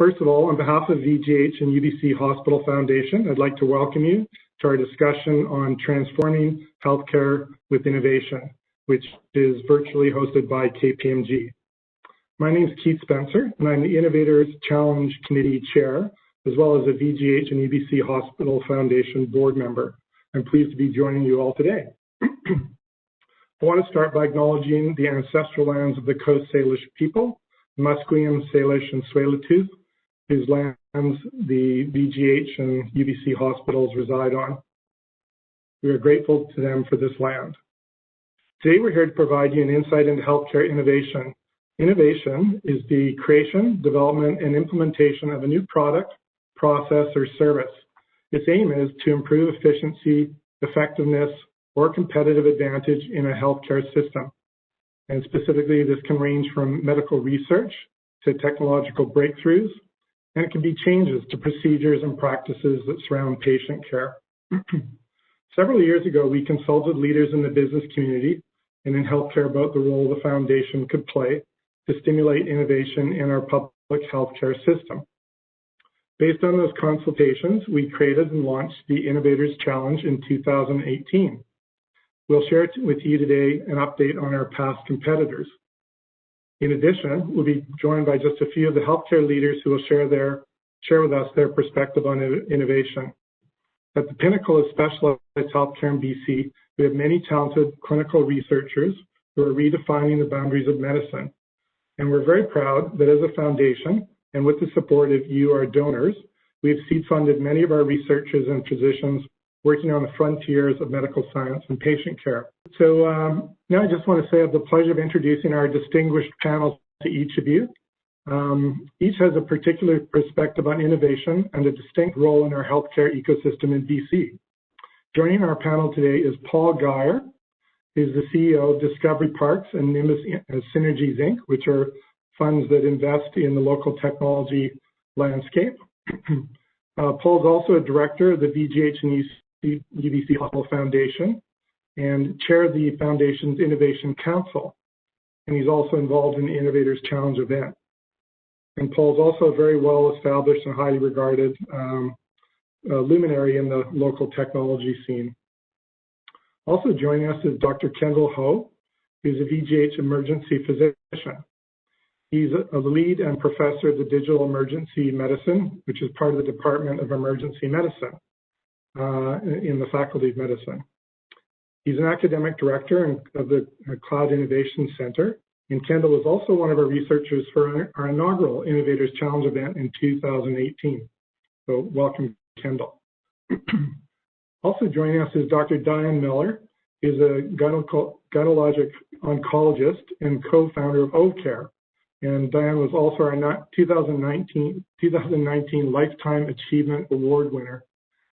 First of all, on behalf of VGH and UBC Hospital Foundation, I'd like to welcome you to our discussion on transforming healthcare with innovation, which is virtually hosted by KPMG. My name is Keith Spencer, and I'm the Innovators Challenge Committee Chair, as well as a VGH and UBC Hospital Foundation board member. I'm pleased to be joining you all today. I want to start by acknowledging the ancestral lands of the Coast Salish people, Musqueam, Salish, and Tsleil-Waututh, whose lands the VGH and UBC hospitals reside on. We are grateful to them for this land. Today we're here to provide you an insight into healthcare innovation. Innovation is the creation, development, and implementation of a new product, process, or service. Its aim is to improve efficiency, effectiveness, or competitive advantage in a healthcare system. And specifically, this can range from medical research to technological breakthroughs, and it can be changes to procedures and practices that surround patient care. Several years ago, we consulted leaders in the business community and in healthcare about the role the foundation could play to stimulate innovation in our public healthcare system. Based on those consultations, we created and launched the Innovators Challenge in 2018. We'll share with you today an update on our past competitors. In addition, we'll be joined by just a few of the healthcare leaders who will share with us their perspective on innovation. At the pinnacle of specialized healthcare in BC, we have many talented clinical researchers who are redefining the boundaries of medicine. And we're very proud that as a foundation, and with the support of you, our donors, we have seed funded many of our researchers and physicians working on the frontiers of medical science and patient care. So now I just want to say I have the pleasure of introducing our distinguished panel to each of you. Each has a particular perspective on innovation and a distinct role in our healthcare ecosystem in BC. Joining our panel today is Paul Geyer, who's the CEO of Discovery Parks and Nimbus Synergies, Inc., which are funds that invest in the local technology landscape. Paul's also a director of the VGH and UBC Hospital Foundation and chair of the foundation's Innovation Council. And he's also involved in the Innovators Challenge event. And Paul's also a very well-established and highly regarded luminary in the local technology scene. Also joining us is Dr. Kendall Ho, who's a VGH emergency physician. He's a lead and professor of the Digital Emergency Medicine, which is part of the Department of Emergency Medicine in the Faculty of Medicine. He's an academic director of the Cloud Innovation Center, and Kendall was also one of our researchers for our inaugural Innovators Challenge event in 2018. So welcome, Kendall. Also joining us is Dr. Dianne Miller, who's a gynecologic oncologist and co-founder of OVCARE. And Dianne was also our 2019 Lifetime Achievement Award winner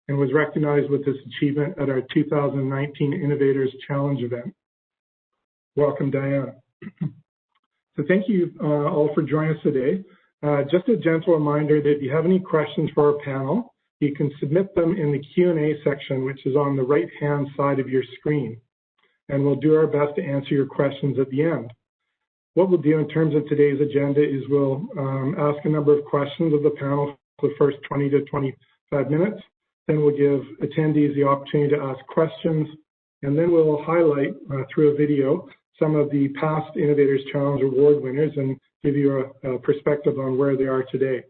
and was recognized with this achievement at our 2019 Innovators Challenge event. Welcome, Dianne. So thank you all for joining us today. Just a gentle reminder that if you have any questions for our panel, you can submit them in the Q&A section, which is on the right-hand side of your screen. And we'll do our best to answer your questions at the end. What we'll do in terms of today's agenda is we'll ask a number of questions of the panel for the first 20 to 25 minutes. Then we'll give attendees the opportunity to ask questions. And then we'll highlight through a video some of the past Innovators Challenge Award winners and give you a perspective on where they are today.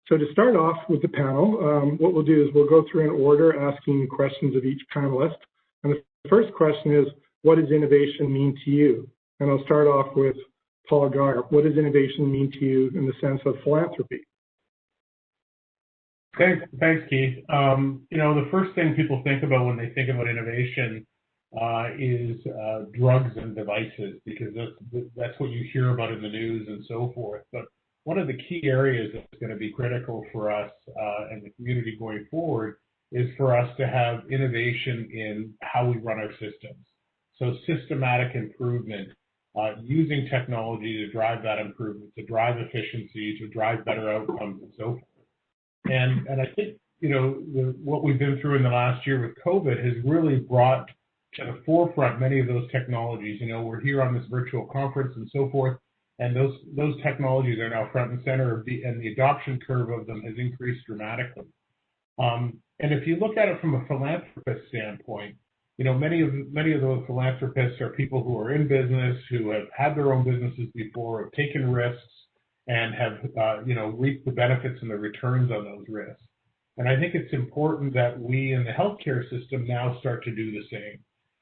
So to start off with the panel, what we'll do is we'll go through an order asking questions of each panelist. And the first question is, what does innovation mean to you? And I'll start off with Paul Geyer. What does innovation mean to you in the sense of philanthropy? Thanks, Keith. The first thing people think about when they think about innovation is drugs and devices, because that's what you hear about in the news and so forth. But one of the key areas that's going to be critical for us and the community going forward is for us to have innovation in how we run our systems. So systematic improvement, using technology to drive that improvement, to drive efficiency, to drive better outcomes and so forth. And I think, what we've been through in the last year with COVID has really brought to the forefront many of those technologies. We're here on this virtual conference and so forth, And those technologies are now front and center, and the adoption curve of them has increased dramatically. And if you look at it from a philanthropist standpoint, many of those philanthropists are people who are in business, who have had their own businesses before, have taken risks, and have reaped the benefits and the returns on those risks. And I think it's important that we in the healthcare system now start to do the same.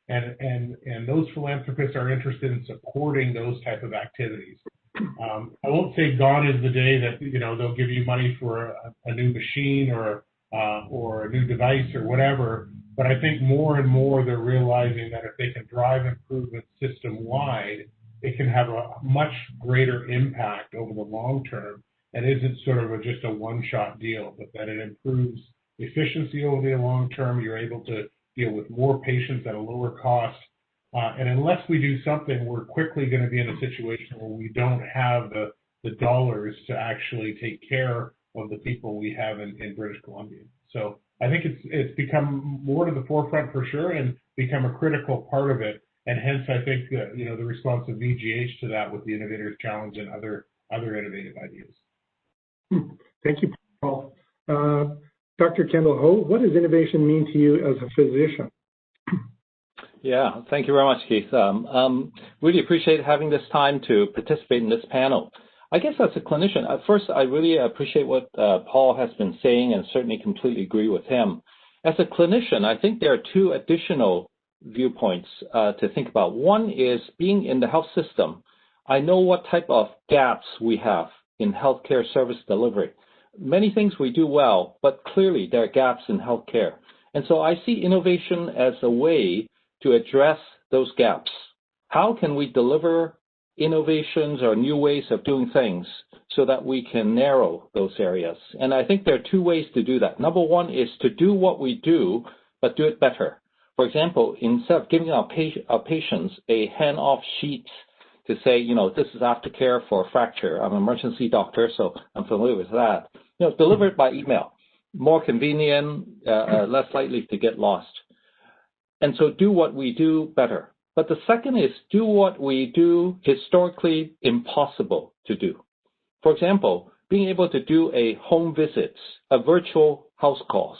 And those philanthropists are interested in supporting those type of activities. I won't say gone is the day that they'll give you money for a new machine or a new device or whatever, but I think more and more they're realizing that if they can drive improvement system-wide, it can have a much greater impact over the long term and isn't sort of just a one-shot deal, but that it improves efficiency over the long term. You're able to deal with more patients at a lower cost. And unless we do something, we're quickly going to be in a situation where we don't have the dollars to actually take care of the people we have in British Columbia. So I think it's become more to the forefront for sure and become a critical part of it. And hence, I think the response of VGH to that with the Innovators Challenge and other innovative ideas. Thank you, Paul. Dr. Kendall Ho, what does innovation mean to you as a physician? Yeah, thank you very much, Keith. Really appreciate having this time to participate in this panel. I guess as a clinician, at first, I really appreciate what Paul has been saying and certainly completely agree with him. As a clinician, I think there are two additional viewpoints to think about. One is being in the health system. I know what type of gaps we have in healthcare service delivery. Many things we do well, but clearly there are gaps in healthcare. And so I see innovation as a way to address those gaps. How can we deliver innovations or new ways of doing things so that we can narrow those areas? And I think there are two ways to do that. Number one is to do what we do, but do it better. For example, instead of giving our patients a hand-off sheet to say, this is aftercare for a fracture. I'm an emergency doctor, so I'm familiar with that. Deliver it by email. More convenient, less likely to get lost. And so do what we do better. But the second is do what we do historically impossible to do. For example, being able to do a home visit, a virtual house calls,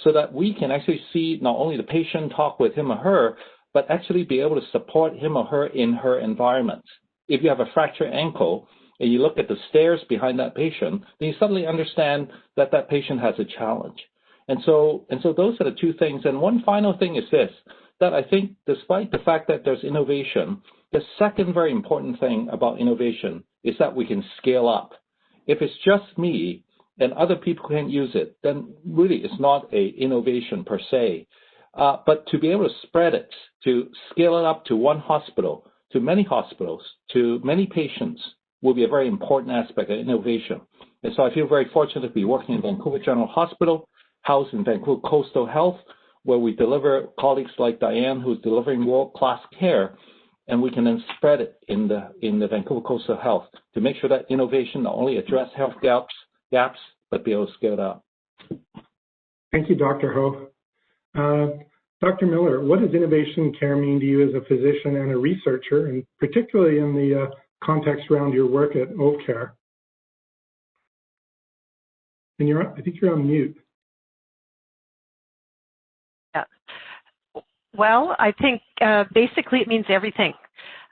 so that we can actually see not only the patient, talk with him or her, but actually be able to support him or her in her environment. If you have a fractured ankle and you look at the stairs behind that patient, then you suddenly understand that that patient has a challenge. And so those are the two things. And one final thing is this, that I think despite the fact that there's innovation, the second very important thing about innovation is that we can scale up. If it's just me and other people can't use it, then really it's not an innovation per se. But to be able to spread it, to scale it up to one hospital, to many hospitals, to many patients will be a very important aspect of innovation. And so I feel very fortunate to be working in Vancouver General Hospital, housed in Vancouver Coastal Health, where we deliver colleagues like Dianne, who's delivering world-class care, and we can then spread it in the Vancouver Coastal Health to make sure that innovation not only address health gaps, but be able to scale it up. Thank you, Dr. Ho. Dr. Miller, what does innovation care mean to you as a physician and a researcher, and particularly in the context around your work at OVCARE? And I think you're on mute. Yeah. Well, I think basically it means everything.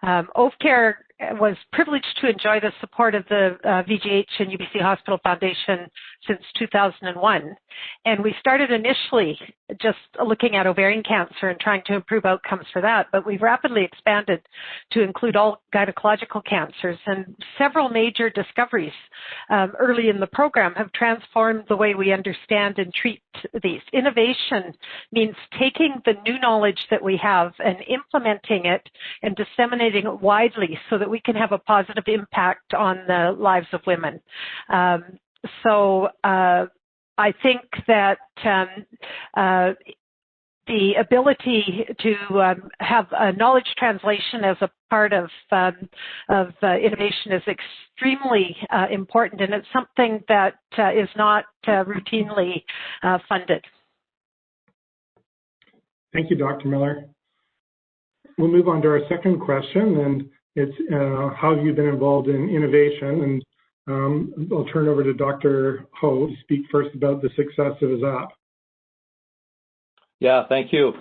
OVCARE was privileged to enjoy the support of the VGH and UBC Hospital Foundation since 2001. And we started initially just looking at ovarian cancer and trying to improve outcomes for that, but we've rapidly expanded to include all gynecological cancers, and several major discoveries early in the program have transformed the way we understand and treat these. Innovation means taking the new knowledge that we have and implementing it and disseminating it widely so that we can have a positive impact on the lives of women. I think that the ability to have a knowledge translation as a part of innovation is extremely important, and it's something that is not routinely funded. Thank you, Dr. Miller. We'll move on to our second question, and It's how have you been involved in innovation? And I'll turn over to Dr. Ho to speak first about the success of his app. Yeah, thank you.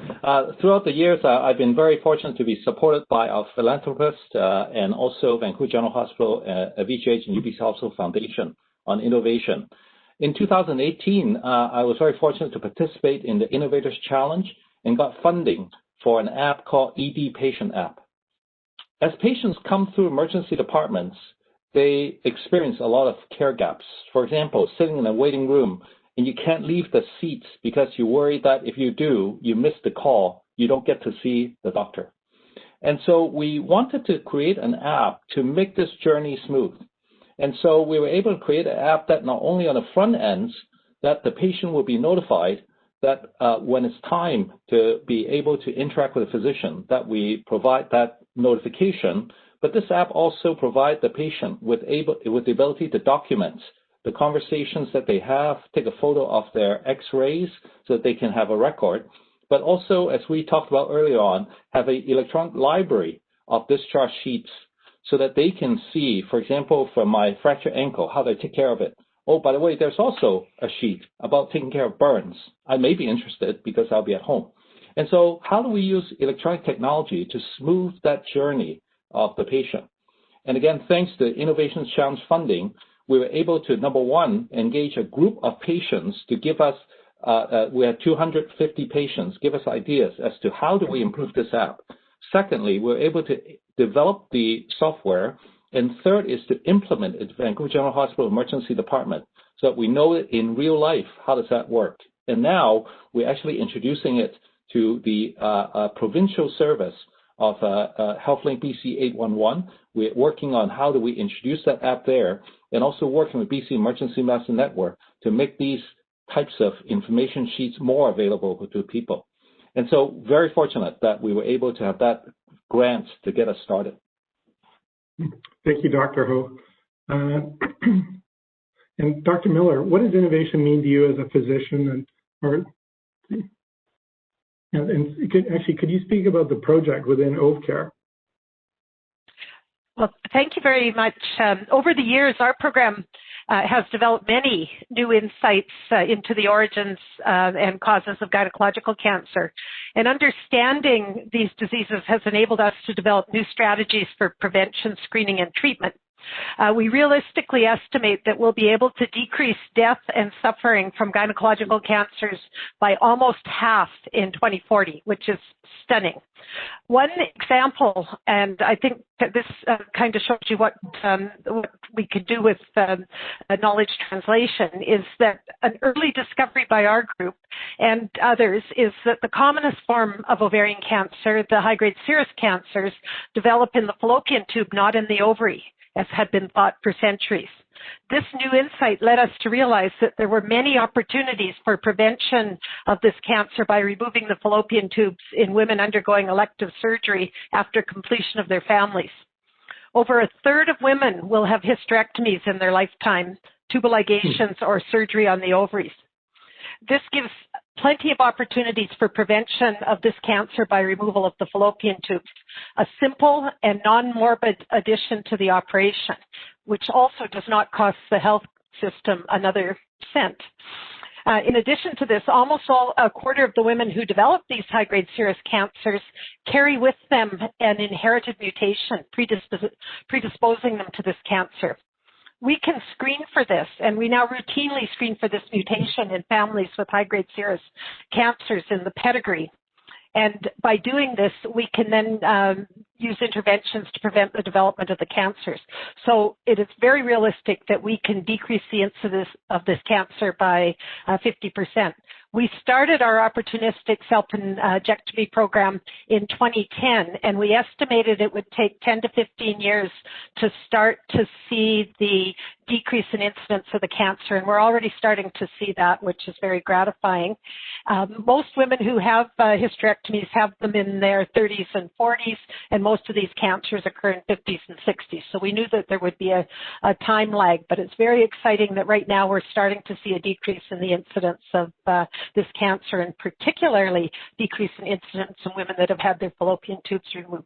Throughout the years, I've been very fortunate to be supported by our philanthropists and also Vancouver General Hospital, VGH, and UBC Hospital Foundation on innovation. In 2018, I was very fortunate to participate in the Innovators Challenge and got funding for an app called ED Patient App. As patients come through emergency departments, they experience a lot of care gaps. For example, sitting in a waiting room and you can't leave the seats because you worry that if you do, you miss the call, you don't get to see the doctor. And so we wanted to create an app to make this journey smooth. And so we were able to create an app that not only on the front ends, that the patient will be notified that when it's time to be able to interact with a physician, that we provide that notification. But this app also provides the patient with the ability to document the conversations that they have, take a photo of their x-rays so that they can have a record, but also, as we talked about earlier on, have an electronic library of discharge sheets so that they can see, for example, for my fractured ankle, how they take care of it. Oh, by the way, there's also a sheet about taking care of burns. I may be interested because I'll be at home. And so how do we use electronic technology to smooth that journey of the patient? And again, thanks to Innovations Challenge funding, we were able to, number one, engage a group of patients to give us, we had 250 patients, give us ideas as to how do we improve this app. Secondly, we're able to develop the software. And third is to implement it at Vancouver General Hospital Emergency Department so that we know it in real life, how does that work? And now we're actually introducing it to the provincial service of HealthLink BC 811. We're working on how do we introduce that app there, and also working with BC Emergency Medicine Network to make these types of information sheets more available to people. And so very fortunate that we were able to have that grant to get us started. Thank you, Dr. Ho. And Dr. Miller, what does innovation mean to you as a physician? Could you speak about the project within OVCARE? Well, thank you very much. Over the years, our program has developed many new insights into the origins and causes of gynecological cancer. And understanding these diseases has enabled us to develop new strategies for prevention, screening, and treatment. We realistically estimate that we'll be able to decrease death and suffering from gynecological cancers by almost half in 2040, which is stunning. One example, and I think that this kind of shows you what we could do with knowledge translation, is that an early discovery by our group and others is that the commonest form of ovarian cancer, the high-grade serous cancers, develop in the fallopian tube, not in the ovary, as had been thought for centuries. This new insight led us to realize that there were many opportunities for prevention of this cancer by removing the fallopian tubes in women undergoing elective surgery after completion of their families. Over a third of women will have hysterectomies in their lifetime, tubal ligations, or surgery on the ovaries. This gives plenty of opportunities for prevention of this cancer by removal of the fallopian tubes, a simple and non-morbid addition to the operation, which also does not cost the health system another cent. In addition to this, almost a quarter of the women who develop these high-grade serous cancers carry with them an inherited mutation predisposing them to this cancer. We can screen for this, and we now routinely screen for this mutation in families with high-grade serous cancers in the pedigree. And by doing this, we can then use interventions to prevent the development of the cancers. So it is very realistic that we can decrease the incidence of this cancer by 50%. We started our opportunistic self-injectomy program in 2010, and we estimated it would take 10 to 15 years to start to see the decrease in incidence of the cancer, and we're already starting to see that, which is very gratifying. Most women who have hysterectomies have them in their 30s and 40s, and most of these cancers occur in 50s and 60s. So we knew that there would be a time lag, but it's very exciting that right now we're starting to see a decrease in the incidence of this cancer, and particularly decrease in incidence in women that have had their fallopian tubes removed.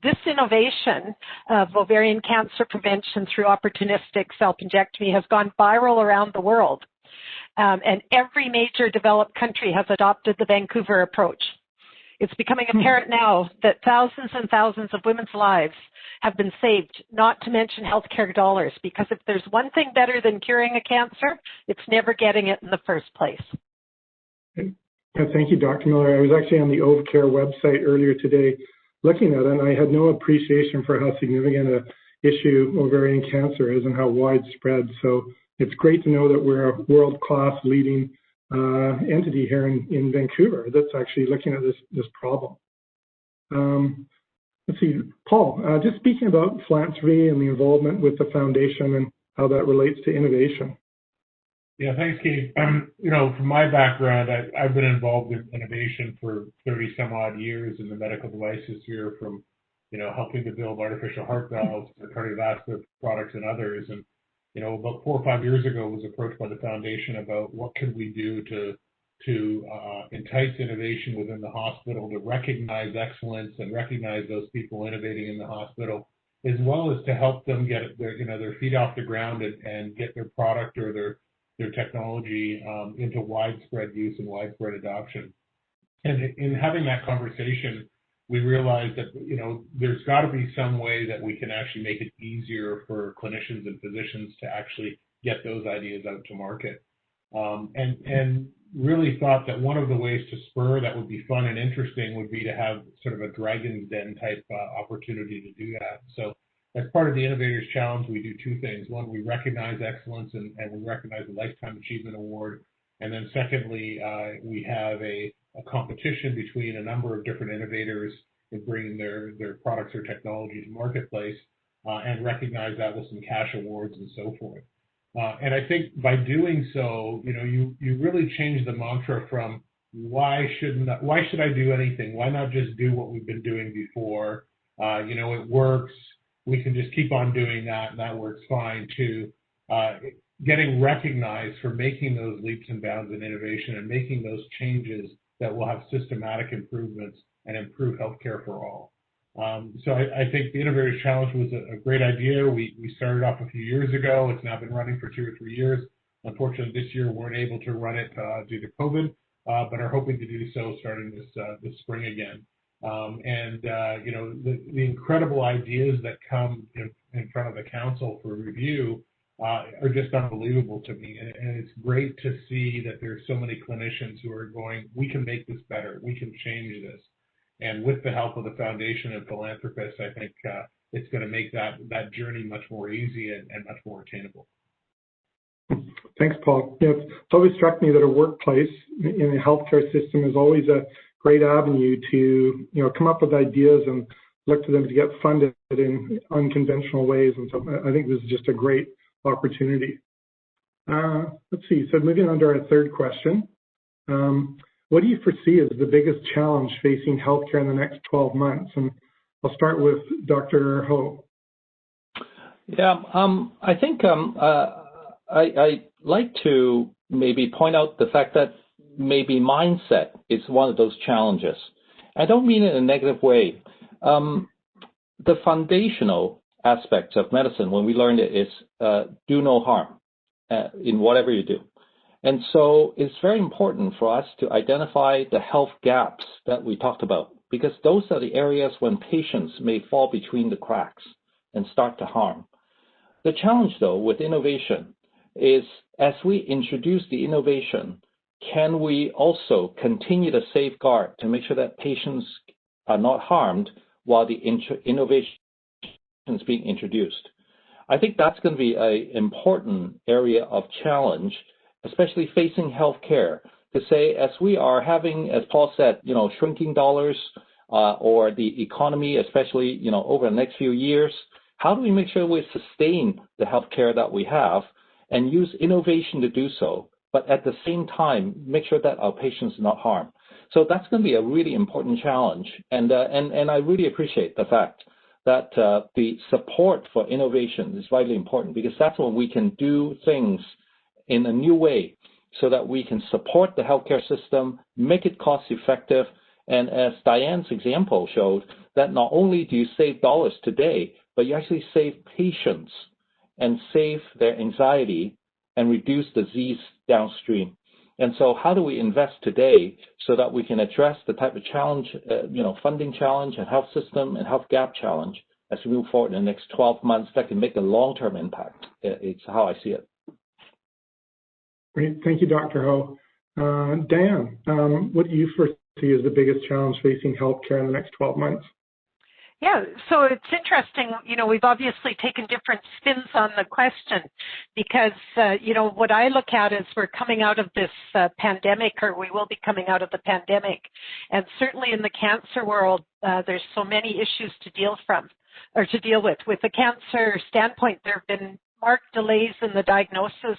This innovation of ovarian cancer prevention through opportunistic self-injectomy has gone viral around the world. And every major developed country has adopted the Vancouver approach. It's becoming apparent now that thousands and thousands of women's lives have been saved, not to mention healthcare dollars, because if there's one thing better than curing a cancer, it's never getting it in the first place. Yeah, thank you, Dr. Miller. I was actually on the OVCARE website earlier today looking at it, and I had no appreciation for how significant an issue ovarian cancer is and how widespread. So it's great to know that we're a world-class leading entity here in Vancouver that's actually looking at this problem. Let's see, Paul, just speaking about philanthropy and the involvement with the foundation and how that relates to innovation. Yeah, thanks, Keith. You know, from my background, I've been involved in innovation for 30 some odd years in the medical devices sphere, from, you know, helping to build artificial heart valves to cardiovascular products and others. And, you know, about 4 or 5 years ago, I was approached by the foundation about what could we do to entice innovation within the hospital, to recognize excellence and recognize those people innovating in the hospital, as well as to help them get their feet off the ground and get their product or their technology into widespread use and widespread adoption. And in having that conversation, we realized that, you know, there's got to be some way that we can actually make it easier for clinicians and physicians to actually get those ideas out to market. And really thought that one of the ways to spur that would be fun and interesting would be to have sort of a Dragon's Den type opportunity to do that. So as part of the Innovators Challenge, we do 2 things. One, we recognize excellence and we recognize the Lifetime Achievement Award. And then secondly, we have a competition between a number of different innovators in bringing their products or technology to marketplace, and recognize that with some cash awards and so forth. And I think by doing so, you know, you really change the mantra from why should I do anything? Why not just do what we've been doing before? You know, it works. We can just keep on doing that, and that works fine, to getting recognized for making those leaps and bounds in innovation and making those changes that will have systematic improvements and improve healthcare for all. So I think the Innovators Challenge was a great idea. We started off a few years ago. It's now been running for 2 or 3 years. Unfortunately, this year we weren't able to run it due to COVID, but are hoping to do so starting this spring again. You know, the incredible ideas that come in front of the council for review are just unbelievable to me. And it's great to see that there's so many clinicians who are going, we can make this better, we can change this. And with the help of the foundation and philanthropists, I think it's going to make that journey much more easy and much more attainable. Thanks, Paul. Yeah, it's always struck me that a workplace in the healthcare system is always a great avenue to, you know, come up with ideas and look to them to get funded in unconventional ways. And so I think this is just a great opportunity. Let's see. So moving on to our third question. What do you foresee as the biggest challenge facing healthcare in the next 12 months? And I'll start with Dr. Ho. Yeah, I think I'd like to maybe point out the fact that maybe mindset is one of those challenges. I don't mean it in a negative way. The foundational aspects of medicine, when we learned it, is do no harm in whatever you do. And so it's very important for us to identify the health gaps that we talked about, because those are the areas when patients may fall between the cracks and start to harm. The challenge, though, with innovation is as we introduce the innovation, can we also continue to safeguard to make sure that patients are not harmed while the innovation is being introduced? I think that's going to be an important area of challenge, especially facing healthcare, to say, as we are having, as Paul said, you know, shrinking dollars or the economy, especially, you know, over the next few years, how do we make sure we sustain the healthcare that we have and use innovation to do so, but at the same time, make sure that our patients are not harmed? So that's going to be a really important challenge. And I really appreciate the fact that the support for innovation is vitally important, because that's when we can do things in a new way so that we can support the healthcare system, make it cost effective, And as Dianne's example showed, that not only do you save dollars today, but you actually save patients and save their anxiety and reduce disease downstream. And so how do we invest today so that we can address the type of challenge, funding challenge and health system and health gap challenge as we move forward in the next 12 months that can make a long-term impact? It's how I see it. Great. Thank you, Dr. Ho. Dianne, what do you foresee as the biggest challenge facing healthcare in the next 12 months? Yeah, so it's interesting, we've obviously taken different spins on the question because, what I look at is we're coming out of this pandemic, or we will be coming out of the pandemic. And certainly in the cancer world, there's so many issues to deal with. With the cancer standpoint, there have been marked delays in the diagnosis,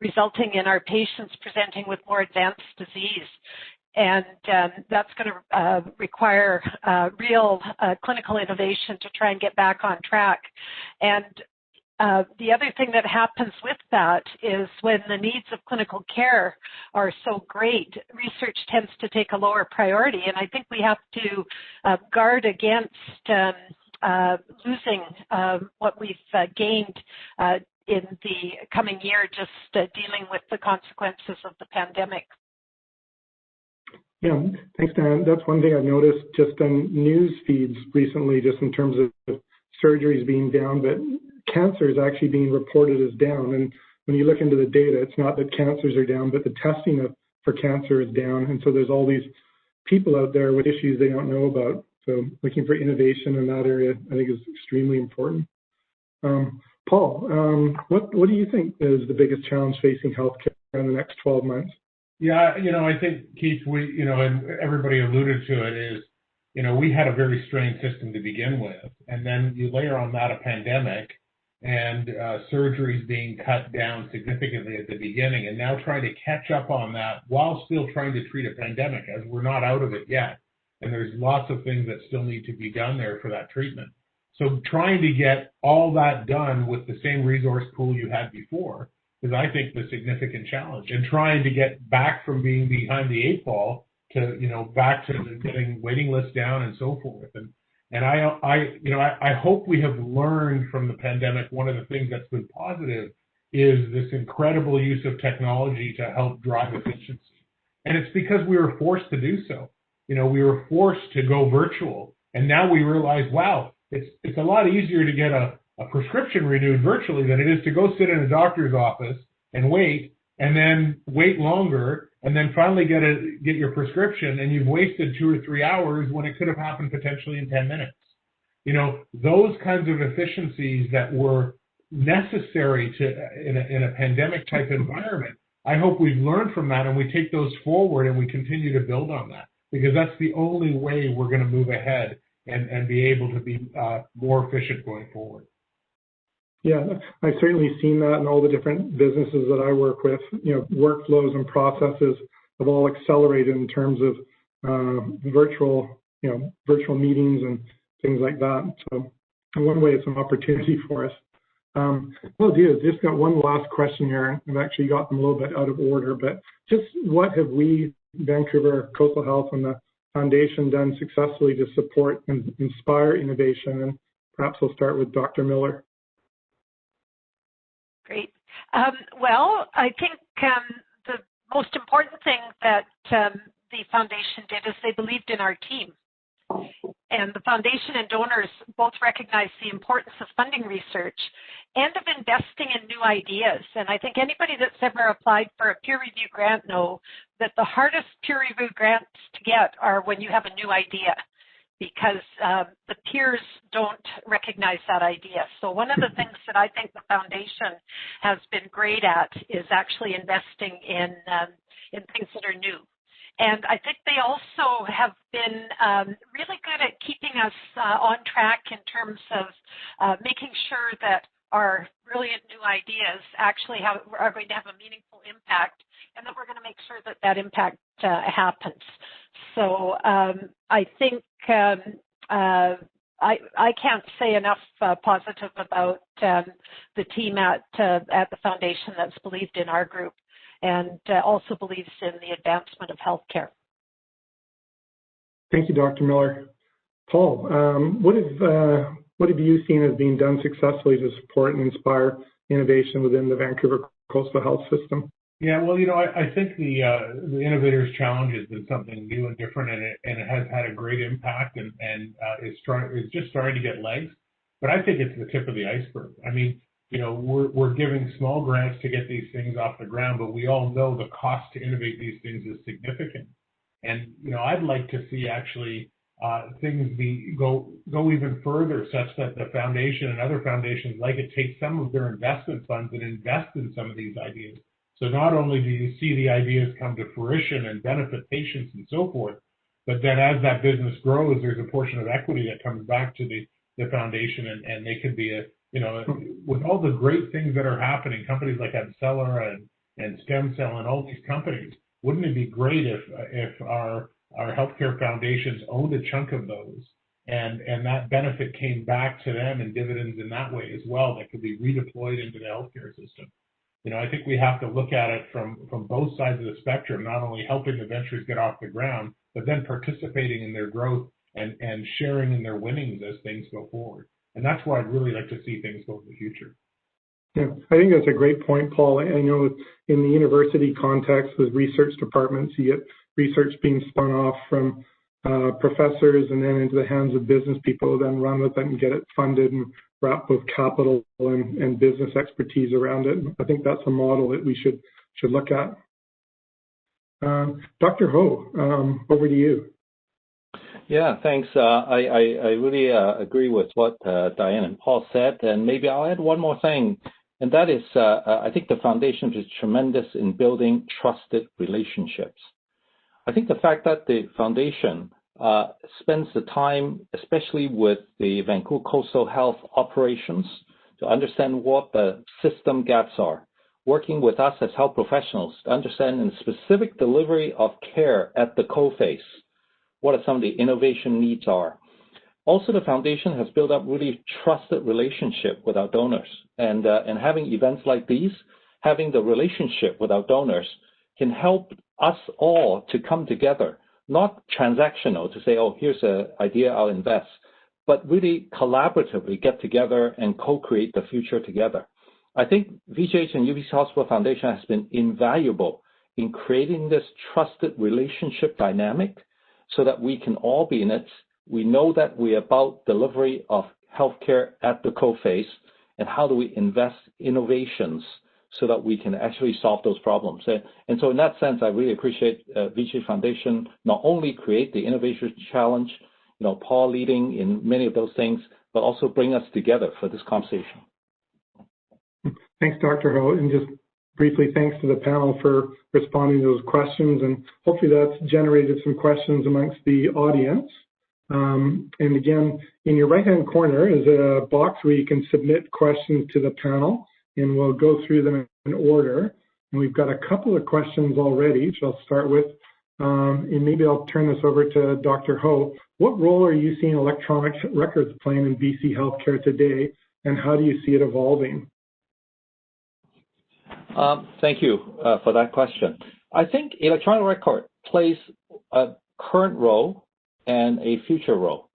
resulting in our patients presenting with more advanced disease. And that's going to require real clinical innovation to try and get back on track. And the other thing that happens with that is when the needs of clinical care are so great, research tends to take a lower priority. And I think we have to guard against losing what we've gained in the coming year, just dealing with the consequences of the pandemic. Yeah, thanks, Dan. That's one thing I've noticed just on news feeds recently, just in terms of surgeries being down, but cancer is actually being reported as down. And when you look into the data, it's not that cancers are down, but the testing for cancer is down. And so there's all these people out there with issues they don't know about. So looking for innovation in that area, I think, is extremely important. Paul, what do you think is the biggest challenge facing healthcare in the next 12 months? Yeah, I think, Keith, and everybody alluded to it, is, we had a very strained system to begin with, and then you layer on that a pandemic and surgeries being cut down significantly at the beginning, and now trying to catch up on that while still trying to treat a pandemic, as we're not out of it yet. And there's lots of things that still need to be done there for that treatment. So trying to get all that done with the same resource pool you had before is, I think, the significant challenge, and trying to get back from being behind the eight ball to, back to getting waiting lists down and so forth. And I hope we have learned from the pandemic. One of the things that's been positive is this incredible use of technology to help drive efficiency. And it's because we were forced to do so. We were forced to go virtual, and now we realize, wow, it's a lot easier to get a prescription renewed virtually than it is to go sit in a doctor's office and then wait longer, and then finally get your prescription, and you've wasted 2 or 3 hours when it could have happened potentially in 10 minutes. Those kinds of efficiencies that were necessary in a pandemic type environment. I hope we've learned from that, and we take those forward and we continue to build on that, because that's the only way we're going to move ahead and be able to be more efficient going forward. Yeah, I've certainly seen that in all the different businesses that I work with. Workflows and processes have all accelerated in terms of virtual meetings and things like that. So in one way, it's an opportunity for us. Just got one last question here. I've actually got them a little bit out of order, but just what have we, Vancouver Coastal Health and the Foundation, done successfully to support and inspire innovation? And perhaps we'll start with Dr. Miller. Great. Well, I think the most important thing that the Foundation did is they believed in our team. And the Foundation and donors both recognize the importance of funding research and of investing in new ideas. And I think anybody that's ever applied for a peer review grant know that the hardest peer review grants to get are when you have a new idea, because the peers don't recognize that idea. So one of the things that I think the Foundation has been great at is actually investing in things that are new. And I think they also have been really good at keeping us on track in terms of making sure that our brilliant new ideas actually are going to have a meaningful impact, and that we're going to make sure that that impact happens. So I think I can't say enough positive about the team at the Foundation that's believed in our group and also believes in the advancement of healthcare. Thank you, Dr. Miller. Paul, what have you seen as being done successfully to support and inspire innovation within the Vancouver Coastal Health System? Yeah, well, I think the Innovators Challenge has been something new and different, and it has had a great impact, and is just starting to get legs. But I think it's the tip of the iceberg. I mean, we're giving small grants to get these things off the ground, but we all know the cost to innovate these things is significant. And I'd like to see actually things go even further, such that the foundation and other foundations like it take some of their investment funds and invest in some of these ideas. So not only do you see the ideas come to fruition and benefit patients and so forth, but then as that business grows, there's a portion of equity that comes back to the foundation, and they could be with all the great things that are happening, companies like Abcella and Stem Cell and all these companies, wouldn't it be great if our healthcare foundations owned a chunk of those, and that benefit came back to them in dividends in that way as well, that could be redeployed into the healthcare system. I think we have to look at it from both sides of the spectrum, not only helping the ventures get off the ground, but then participating in their growth and sharing in their winnings as things go forward. And that's where I'd really like to see things go in the future. Yeah, I think that's a great point, Paul. I know in the university context with research departments, you get research being spun off from professors and then into the hands of business people who then run with it and get it funded and wrapped with capital and business expertise around it. I think that's a model that we should look at. Dr. Ho, over to you. Yeah, thanks. I really agree with what Dianne and Paul said, and maybe I'll add one more thing, and that is I think the foundation is tremendous in building trusted relationships. I think the fact that the foundation spends the time, especially with the Vancouver Coastal Health operations, to understand what the system gaps are, working with us as health professionals to understand in specific delivery of care at the coalface, what are some of the innovation needs are. Also, the foundation has built up really trusted relationship with our donors, and having events like these, having the relationship with our donors can help us all to come together, not transactional to say, oh, here's an idea, I'll invest, but really collaboratively get together and co-create the future together. I think VGH and UBC Hospital Foundation has been invaluable in creating this trusted relationship dynamic so that we can all be in it. We know that we're about delivery of healthcare at the coalface, and how do we invest innovations so that we can actually solve those problems. And so in that sense, I really appreciate VGH Foundation not only create the Innovation Challenge, Paul leading in many of those things, but also bring us together for this conversation. Thanks, Dr. Ho, and just briefly, thanks to the panel for responding to those questions, and hopefully that's generated some questions amongst the audience. And again, in your right-hand corner is a box where you can submit questions to the panel, and we'll go through them in order. And we've got a couple of questions already, which I'll start with. And maybe I'll turn this over to Dr. Ho. What role are you seeing electronic records playing in BC healthcare today, and how do you see it evolving? Thank you for that question. I think electronic record plays a current role and a future role.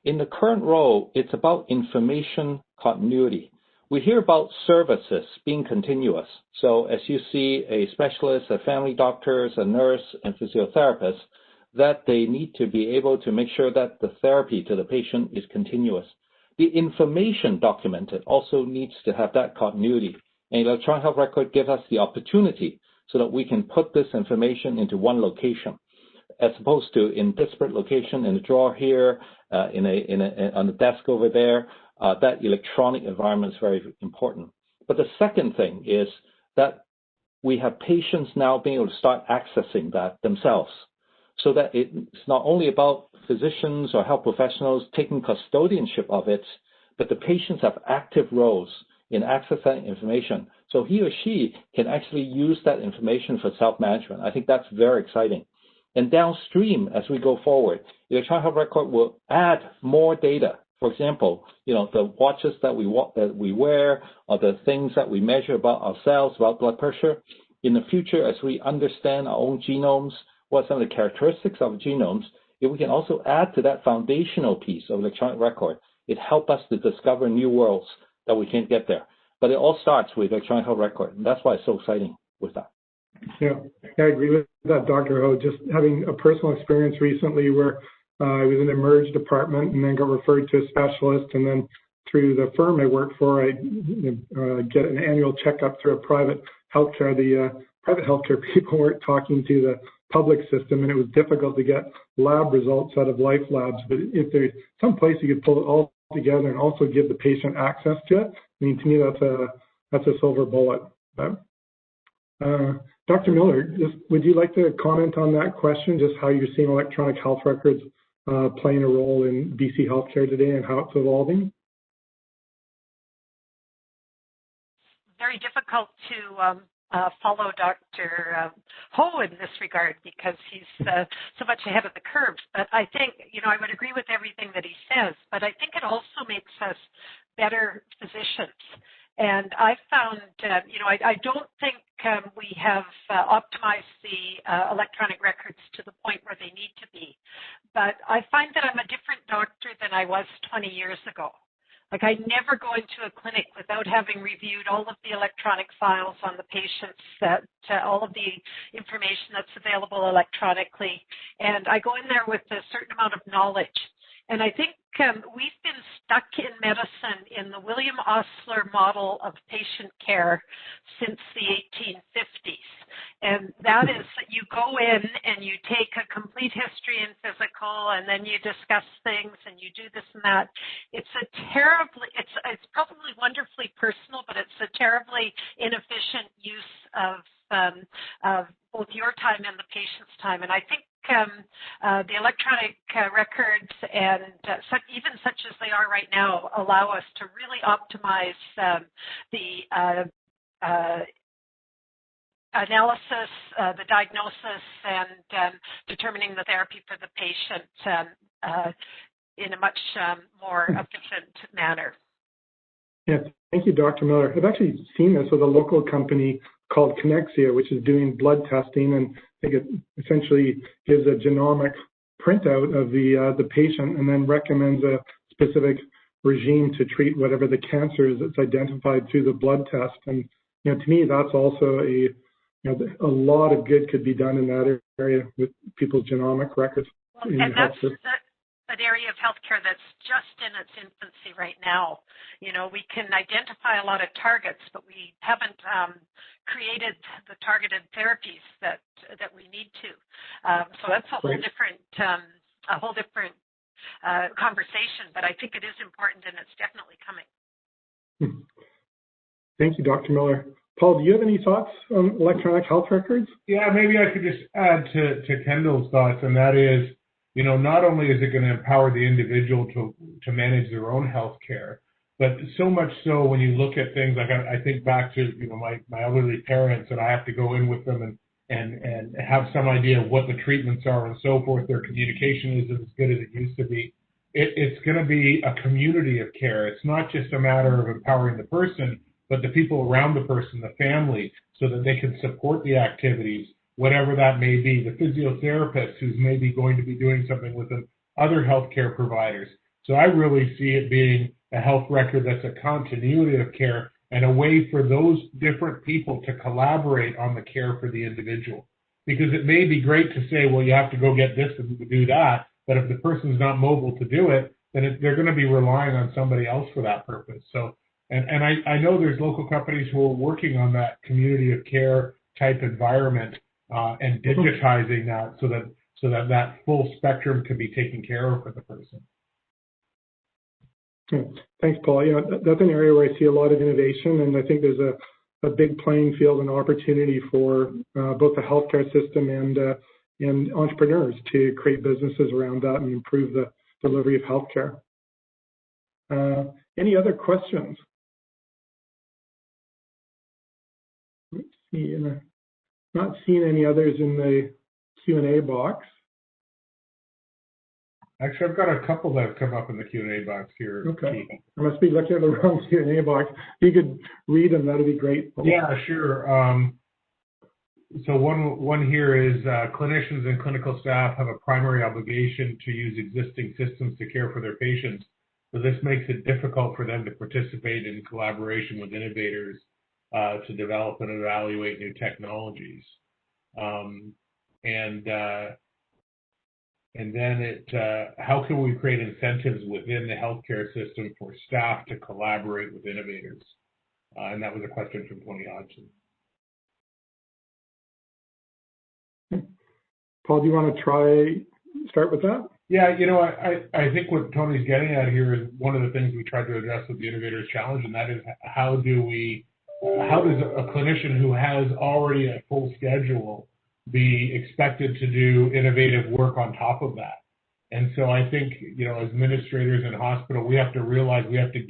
In the current role, it's about information continuity. We hear about services being continuous. So as you see a specialist, a family doctor, a nurse, and physiotherapist, that they need to be able to make sure that the therapy to the patient is continuous. The information documented also needs to have that continuity. And electronic health record gives us the opportunity so that we can put this information into one location, as opposed to in disparate location in a drawer here, on the desk over there. That electronic environment is very important. But the second thing is that we have patients now being able to start accessing that themselves, so that it's not only about physicians or health professionals taking custodianship of it, but the patients have active roles in accessing information. So he or she can actually use that information for self-management. I think that's very exciting. And downstream, as we go forward, the electronic health record will add more data. For example, the watches that we wear, or the things that we measure about ourselves, about blood pressure. In the future, as we understand our own genomes, what are some of the characteristics of genomes, if we can also add to that foundational piece of electronic record, it helps us to discover new worlds that we can't get there. But it all starts with electronic health record, and that's why it's so exciting with that. Yeah, I agree with that, Dr. Ho. Just having a personal experience recently where I was in the emerge department and then got referred to a specialist, and then through the firm I work for, I get an annual checkup through a private healthcare. The private healthcare people weren't talking to the public system, and it was difficult to get lab results out of Life Labs. But if there's some place you could pull it all together and also give the patient access to it, I mean, to me, that's a silver bullet. But, Dr. Miller, would you like to comment on that question, just how you're seeing electronic health records playing a role in BC healthcare today and how it's evolving? Very difficult to follow Dr. Ho in this regard because he's so much ahead of the curve. But I think, I would agree with everything that he says, but I think it also makes us better physicians. And I found, I don't think we have optimized the electronic records to the point where they need to be. But I find that I'm a different doctor than I was 20 years ago. Like, I never go into a clinic without having reviewed all of the electronic files on the patients, that all of the information that's available electronically. And I go in there with a certain amount of knowledge. And I think we've been stuck in medicine in the William Osler model of patient care since the 1850s. And that is that you go in and you take a complete history and physical, and then you discuss things and you do this and that. It's probably wonderfully personal, but it's a terribly inefficient use of both your time and the patient's time. And I think the electronic records, and even such as they are right now, allow us to really optimize the analysis, the diagnosis, and determining the therapy for the patient in a much more efficient manner. Yeah, thank you, Dr. Miller. I've actually seen this with a local company called Connexia, which is doing blood testing, and I think it essentially gives a genomic printout of the patient and then recommends a specific regime to treat whatever the cancer is that's identified through the blood test. And to me, that's also a lot of good could be done in that area with people's genomic records. Well, and that's an area of healthcare that's just in its infancy right now. We can identify a lot of targets, but we haven't created the targeted therapies that we need to. So that's a whole different conversation, but I think it is important, and it's definitely coming. Thank you, Dr. Miller. Paul, do you have any thoughts on electronic health records? Yeah, maybe I could just add to Kendall's thoughts, and that is, not only is it going to empower the individual to manage their own health care, but so much so when you look at things like, I think back to, my elderly parents, and I have to go in with them and have some idea of what the treatments are and so forth. Their communication isn't as good as it used to be. It's going to be a community of care. It's not just a matter of empowering the person, but the people around the person, the family, so that they can support the activities, whatever that may be, the physiotherapist who's maybe going to be doing something with them, other healthcare providers. So I really see it being a health record that's a continuity of care and a way for those different people to collaborate on the care for the individual. Because it may be great to say, well, you have to go get this and do that, but if the person's not mobile to do it, then they're going to be relying on somebody else for that purpose. So, and I know there's local companies who are working on that community of care type environment and digitizing that so that full spectrum can be taken care of for the person. Thanks, Paul. That's an area where I see a lot of innovation, and I think there's a big playing field and opportunity for both the healthcare system and entrepreneurs to create businesses around that and improve the delivery of healthcare. Any other questions? Let's see. Not seeing any others in the Q&A box. Actually, I've got a couple that have come up in the Q&A box here. Okay. I must be looking at the wrong Q&A box. If you could read them, that would be great. Yeah, sure. So one here is clinicians and clinical staff have a primary obligation to use existing systems to care for their patients, but this makes it difficult for them to participate in collaboration with innovators to develop and evaluate new technologies. And then how can we create incentives within the healthcare system for staff to collaborate with innovators? And that was a question from Tony Hodgson. Paul, do you want to start with that? Yeah, you know, I think what Tony's getting at here is one of the things we tried to address with the Innovators Challenge, and that is how does a clinician who has already a full schedule be expected to do innovative work on top of that? And so I think, you know, as administrators in hospital, we have to realize we have to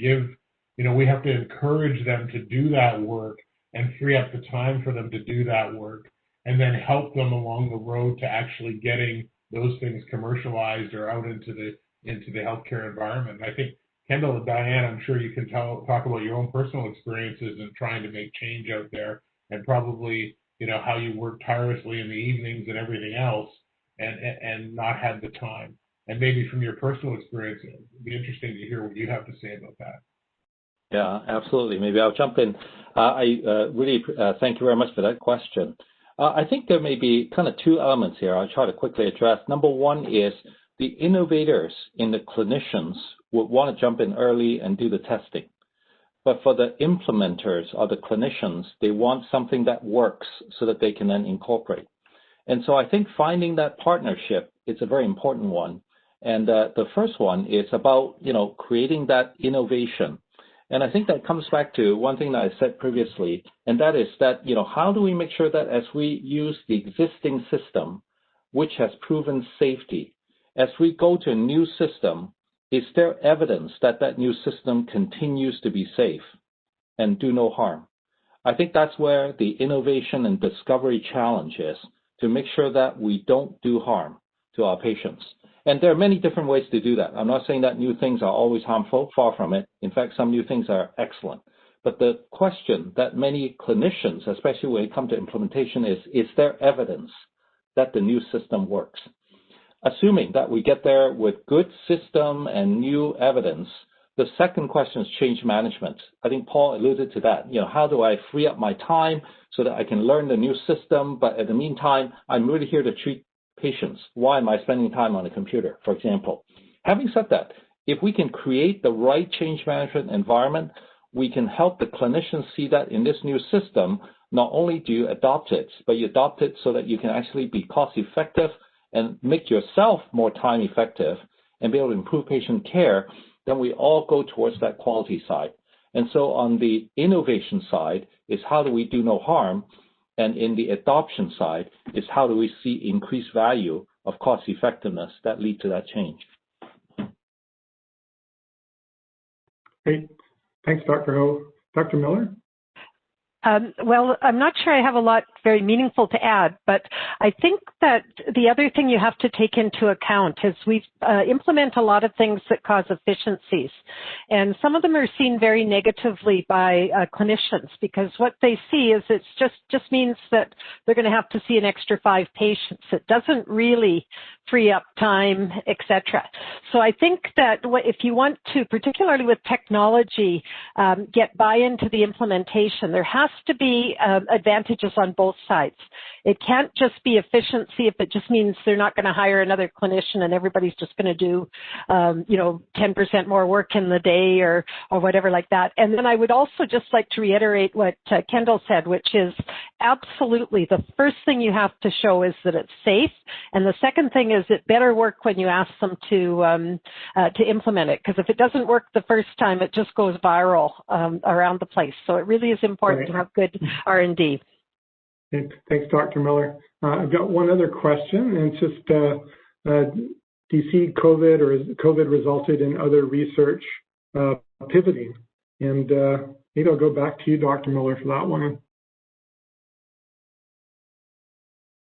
we have to encourage them to do that work and free up the time for them to do that work, and then help them along the road to actually getting those things commercialized or out into the healthcare environment. And I think, Kendall and Dianne, I'm sure you can talk about your own personal experiences in trying to make change out there, and probably, you know, how you work tirelessly in the evenings and everything else, and not had the time. And maybe from your personal experience, it'd be interesting to hear what you have to say about that. Yeah, absolutely. Maybe I'll jump in. I really thank you very much for that question. I think there may be kind of two elements here I'll try to quickly address. Number one is the innovators in the clinicians would want to jump in early and do the testing. But for the implementers or the clinicians, they want something that works so that they can then incorporate. And so I think finding that partnership is a very important one. And the first one is about, you know, creating that innovation. And I think that comes back to one thing that I said previously, and that is that, you know, how do we make sure that as we use the existing system, which has proven safety, as we go to a new system, is there evidence that that new system continues to be safe and do no harm? I think that's where the innovation and discovery challenge is, to make sure that we don't do harm to our patients. And there are many different ways to do that. I'm not saying that new things are always harmful, far from it. In fact, some new things are excellent. But the question that many clinicians, especially when it comes to implementation, is there evidence that the new system works? Assuming that we get there with good system and new evidence, the second question is change management. I think Paul alluded to that. You know, how do I free up my time so that I can learn the new system, but in the meantime, I'm really here to treat patients. Why am I spending time on a computer, for example? Having said that, if we can create the right change management environment, we can help the clinicians see that in this new system, not only do you adopt it, but you adopt it so that you can actually be cost effective and make yourself more time effective and be able to improve patient care, then we all go towards that quality side. And so on the innovation side is how do we do no harm? And in the adoption side is how do we see increased value of cost effectiveness that lead to that change. Great. Thanks, Dr. Ho. Dr. Miller? Well, I'm not sure I have a lot very meaningful to add, but I think that the other thing you have to take into account is we implement a lot of things that cause efficiencies. And some of them are seen very negatively by clinicians, because what they see is it just means that they're going to have to see an extra 5 patients. It doesn't really free up time, etc. So I think that if you want to, particularly with technology, get buy-in to the implementation, there has to be advantages on both sides. It can't just be efficiency if it just means they're not going to hire another clinician and everybody's just going to do, 10% more work in the day or whatever like that. And then I would also just like to reiterate what Kendall said, which is absolutely the first thing you have to show is that it's safe. And the second thing is it better work when you ask them to implement it. Because if it doesn't work the first time, it just goes viral around the place. So it really is important to have good R&D. Thanks, Dr. Miller. I've got one other question, and it's just, do you see COVID or has COVID resulted in other research pivoting? And maybe I'll go back to you, Dr. Miller, for that one.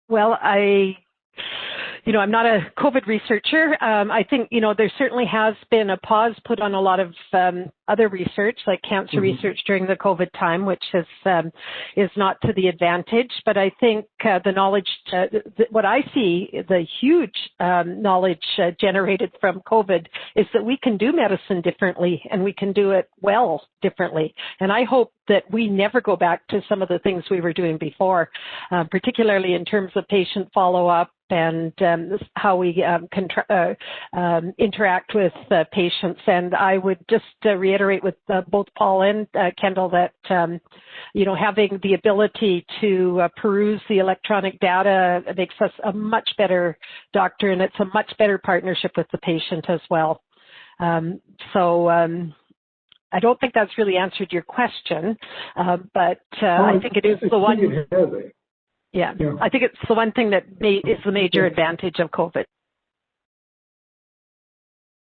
Well, I'm not a COVID researcher. I think, there certainly has been a pause put on a lot of other research, like cancer research during the COVID time, which is not to the advantage. But I think the knowledge, what I see, the huge knowledge generated from COVID is that we can do medicine differently and we can do it well differently. And I hope that we never go back to some of the things we were doing before, particularly in terms of patient follow-up and how we interact with patients. And I would just reiterate with both Paul and Kendall that, having the ability to peruse the electronic data makes us a much better doctor, and it's a much better partnership with the patient as well. I don't think that's really answered your question, but I think it is the one. Yeah, I think it's the one thing that is the major advantage of COVID.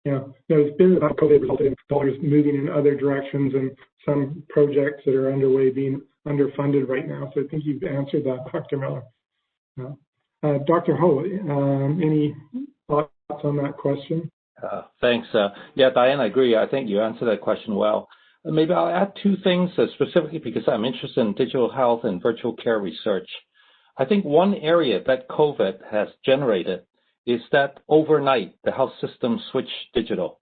Yeah, there's been about COVID resulted in dollars moving in other directions and some projects that are underway being underfunded right now. So I think you've answered that, Dr. Miller. Dr. Ho, any thoughts on that question? Thanks. Yeah, Dianne, I agree. I think you answered that question well. Maybe I'll add two things specifically because I'm interested in digital health and virtual care research. I think one area that COVID has generated is that overnight the health system switched digital.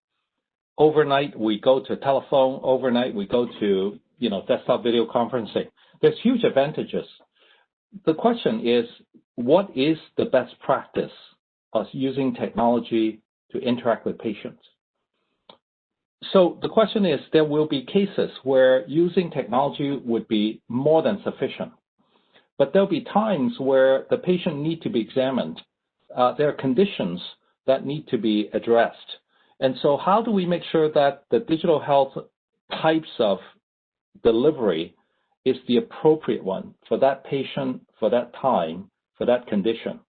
Overnight we go to telephone. Overnight we go to desktop video conferencing. There's huge advantages. The question is, what is the best practice of using technology to interact with patients? So the question is, there will be cases where using technology would be more than sufficient. But there'll be times where the patient need to be examined. There are conditions that need to be addressed. And so how do we make sure that the digital health types of delivery is the appropriate one for that patient, for that time, for that condition?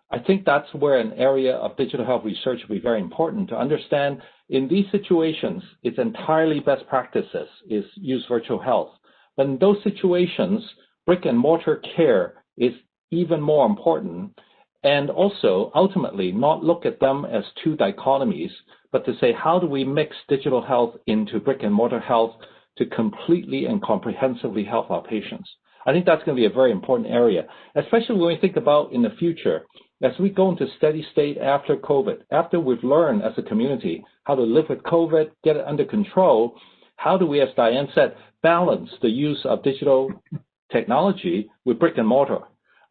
I think that's where an area of digital health research will be very important to understand. In these situations, it's entirely best practices is use virtual health. But in those situations, brick and mortar care is even more important. And also, ultimately, not look at them as two dichotomies, but to say, how do we mix digital health into brick and mortar health to completely and comprehensively help our patients? I think that's going to be a very important area, especially when we think about in the future, as we go into steady state after COVID, after we've learned as a community how to live with COVID, get it under control, how do we, as Dianne said, balance the use of digital technology with brick and mortar?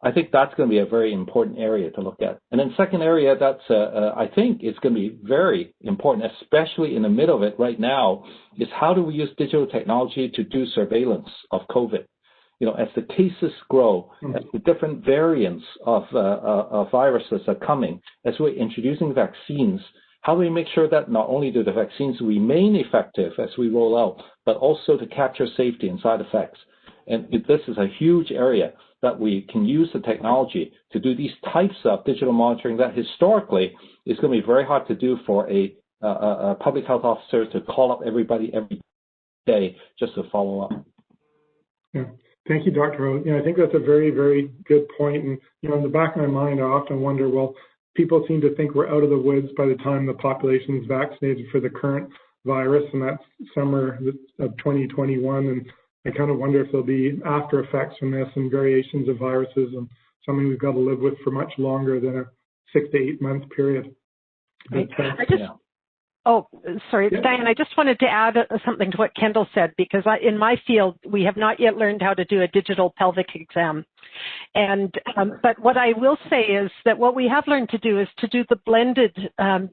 I think that's going to be a very important area to look at. And then second area that's, I think is going to be very important, especially in the middle of it right now, is how do we use digital technology to do surveillance of COVID? As the cases grow, as the different variants of viruses are coming, as we're introducing vaccines, how do we make sure that not only do the vaccines remain effective as we roll out, but also to capture safety and side effects? And this is a huge area that we can use the technology to do these types of digital monitoring that historically is going to be very hard to do for a public health officer to call up everybody every day just to follow up. Yeah. Thank you, Dr. Ho. I think that's a very, very good point. And, in the back of my mind, I often wonder, well, people seem to think we're out of the woods by the time the population is vaccinated for the current virus, and that's summer of 2021. And I kind of wonder if there'll be after effects from this and variations of viruses and something we've got to live with for much longer than a 6 to 8 month period. Right. Oh, sorry, yeah. Dianne, I just wanted to add something to what Kendall said, because in my field, we have not yet learned how to do a digital pelvic exam. And but what I will say is that what we have learned to do is to do the blended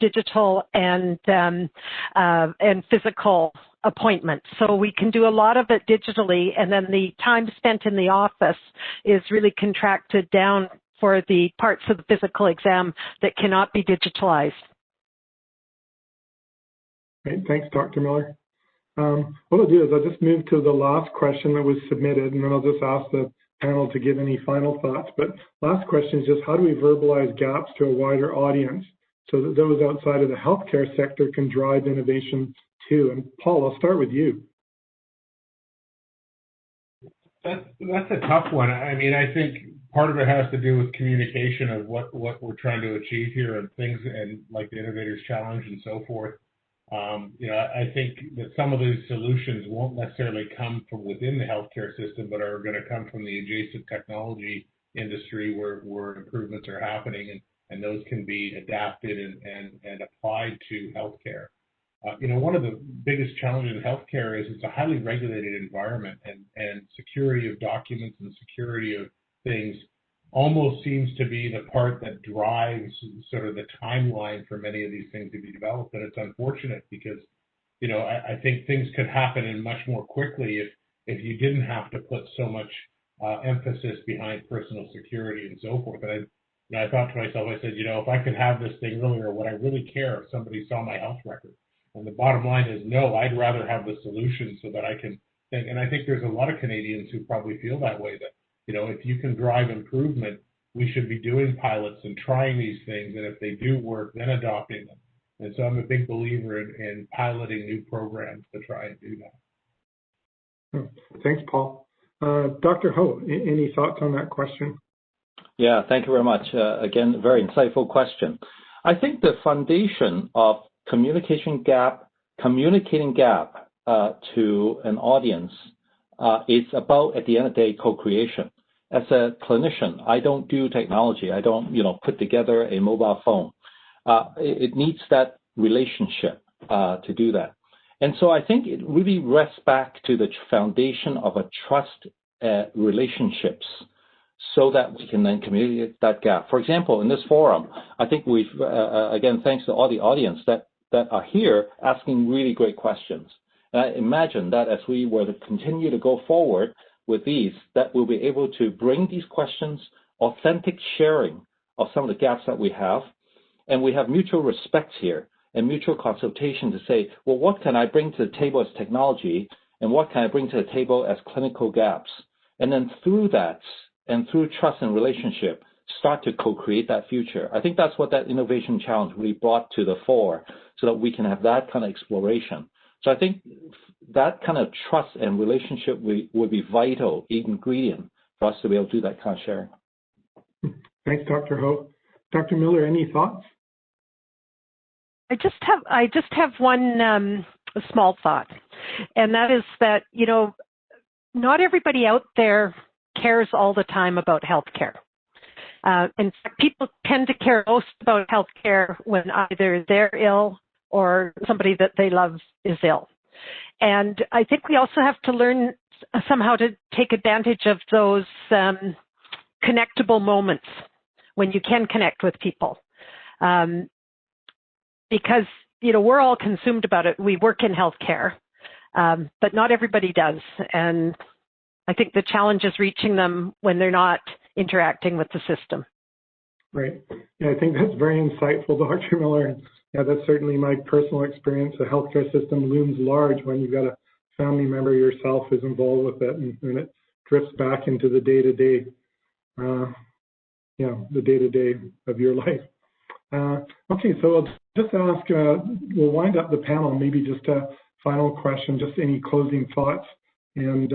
digital and physical appointment. So we can do a lot of it digitally, and then the time spent in the office is really contracted down for the parts of the physical exam that cannot be digitalized. Great. Thanks, Dr. Miller. What I'll do is I'll just move to the last question that was submitted, and then I'll just ask the panel to give any final thoughts. But last question is just how do we verbalize gaps to a wider audience so that those outside of the healthcare sector can drive innovation too? And Paul, I'll start with you. That's a tough one. I mean, I think part of it has to do with communication of what we're trying to achieve here and things, and like the Innovators Challenge and so forth. I think that some of these solutions won't necessarily come from within the healthcare system, but are going to come from the adjacent technology industry where improvements are happening, and those can be adapted and applied to healthcare. One of the biggest challenges in healthcare is it's a highly regulated environment, and security of documents and security of things almost seems to be the part that drives sort of the timeline for many of these things to be developed. And it's unfortunate because, I think things could happen in much more quickly if you didn't have to put so much emphasis behind personal security and so forth. And I thought to myself, I said, if I could have this thing earlier, would I really care if somebody saw my health record? And the bottom line is no, I'd rather have the solution so that I can think. And I think there's a lot of Canadians who probably feel that way, that, if you can drive improvement, we should be doing pilots and trying these things. And if they do work, then adopting them. And so I'm a big believer in piloting new programs to try and do that. Thanks, Paul. Dr. Ho, any thoughts on that question? Yeah, thank you very much. Again, very insightful question. I think the foundation of communicating gap to an audience is about, at the end of the day, co-creation. As a clinician, I don't do technology. I don't, put together a mobile phone. It needs that relationship to do that. And so I think it really rests back to the foundation of a trust relationships, so that we can then communicate that gap. For example, in this forum, I think we've, again, thanks to all the audience that are here asking really great questions. And I imagine that as we were to continue to go forward with these, that we'll be able to bring these questions, authentic sharing of some of the gaps that we have, and we have mutual respect here and mutual consultation to say, well, what can I bring to the table as technology, and what can I bring to the table as clinical gaps? And then through that, and through trust and relationship, start to co-create that future. I think that's what that innovation challenge really brought to the fore, so that we can have that kind of exploration. So I think that kind of trust and relationship would be vital ingredient for us to be able to do that kind of sharing. Thanks, Dr. Ho. Dr. Miller, any thoughts? I just have one small thought, and that is that, not everybody out there cares all the time about healthcare. In fact, people tend to care most about healthcare when either they're ill or somebody that they love is ill. And I think we also have to learn somehow to take advantage of those connectable moments when you can connect with people. Because, we're all consumed about it. We work in healthcare, but not everybody does. And I think the challenge is reaching them when they're not interacting with the system. Right. Yeah, I think that's very insightful, Dr. Miller. Yeah, that's certainly my personal experience. The healthcare system looms large when you've got a family member yourself is involved with it, and it drifts back into the day-to-day, the day-to-day of your life. Okay, so I'll just ask, we'll wind up the panel, maybe just a final question, just any closing thoughts. And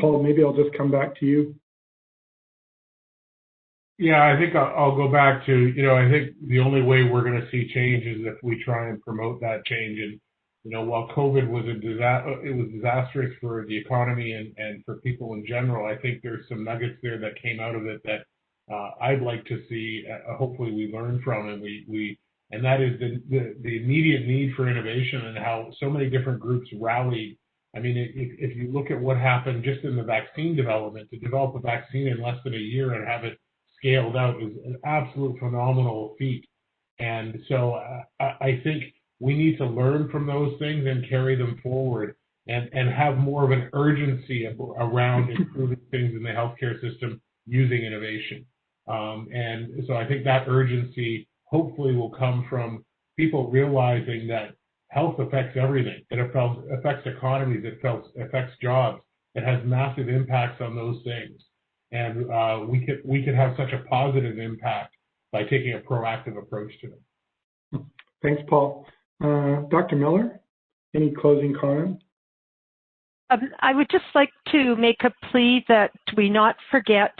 Paul, maybe I'll just come back to you. Yeah, I think I'll go back to, I think the only way we're going to see change is if we try and promote that change. And, while COVID was it was disastrous for the economy and for people in general, I think there's some nuggets there that came out of it that I'd like to see, hopefully we learn from, and that is the immediate need for innovation and how so many different groups rallied. I mean, if you look at what happened just in the vaccine development, to develop a vaccine in less than a year and have it scaled out is an absolute phenomenal feat. And so I think we need to learn from those things and carry them forward and have more of an urgency around improving things in the healthcare system using innovation. And so I think that urgency hopefully will come from people realizing that health affects everything. It affects economies, it affects jobs. It has massive impacts on those things. And we could have such a positive impact by taking a proactive approach to them. Thanks, Paul. Dr. Miller, any closing comments? I would just like to make a plea that we not forget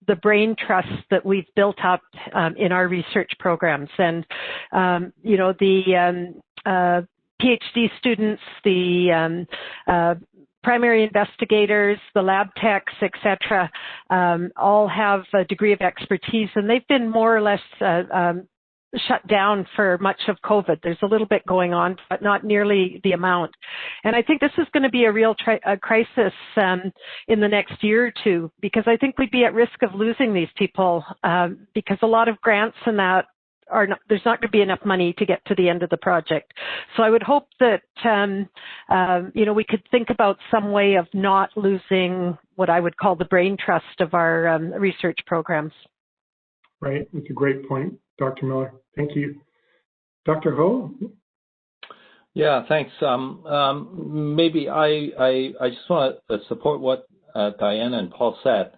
the brain trust that we've built up in our research programs. And, you know, the PhD students, the primary investigators, the lab techs, et cetera, all have a degree of expertise, and they've been more or less shut down for much of COVID. There's a little bit going on, but not nearly the amount. And I think this is going to be a real crisis in the next year or two, because I think we'd be at risk of losing these people because a lot of grants and that there's not going to be enough money to get to the end of the project. So I would hope that, you know, we could think about some way of not losing what I would call the brain trust of our research programs. Right. That's a great point, Dr. Miller. Thank you. Dr. Ho? Yeah, thanks. Maybe I just want to support what Dianne and Paul said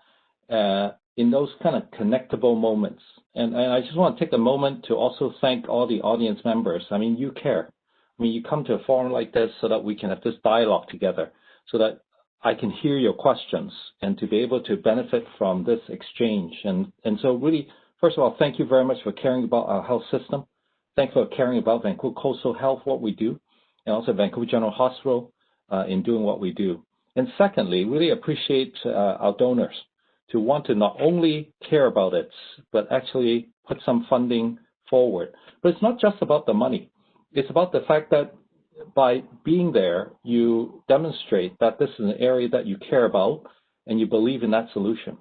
in those kind of connectable moments. And I just want to take a moment to also thank all the audience members. I mean, you care. I mean, you come to a forum like this so that we can have this dialogue together, so that I can hear your questions and to be able to benefit from this exchange. And so really, first of all, thank you very much for caring about our health system. Thanks for caring about Vancouver Coastal Health, what we do, and also Vancouver General Hospital in doing what we do. And secondly, really appreciate our donors to want to not only care about it, but actually put some funding forward. But it's not just about the money. It's about the fact that by being there, you demonstrate that this is an area that you care about and you believe in that solution.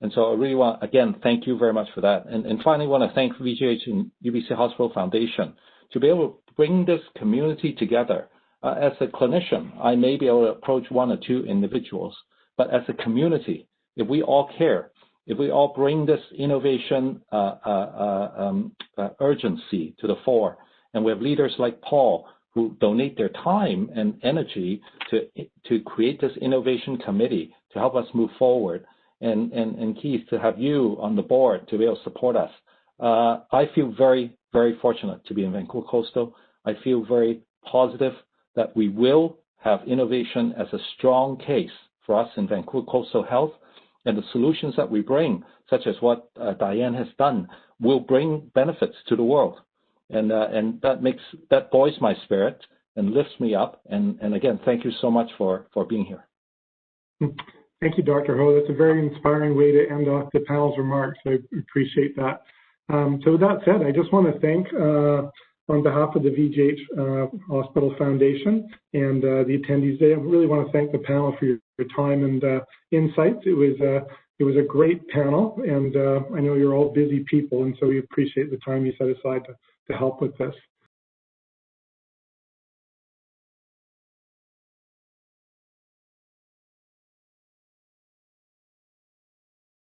And so I really want, again, thank you very much for that. And finally, I want to thank VGH and UBC Hospital Foundation to be able to bring this community together. As a clinician, I may be able to approach one or two individuals, but as a community, if we all care, if we all bring this innovation urgency to the fore, and we have leaders like Paul who donate their time and energy to create this innovation committee to help us move forward, and Keith, to have you on the board to be able to support us. I feel very, very fortunate to be in Vancouver Coastal. I feel very positive that we will have innovation as a strong case for us in Vancouver Coastal Health, and the solutions that we bring, such as what Dianne has done, will bring benefits to the world. And that buoys my spirit and lifts me up. And again, thank you so much for being here. Thank you, Dr. Ho. That's a very inspiring way to end off the panel's remarks. I appreciate that. So with that said, I just want to thank, on behalf of the VGH Hospital Foundation and the attendees today, I really want to thank the panel for your time and insights. It was a great panel, and I know you're all busy people, and so we appreciate the time you set aside to help with this.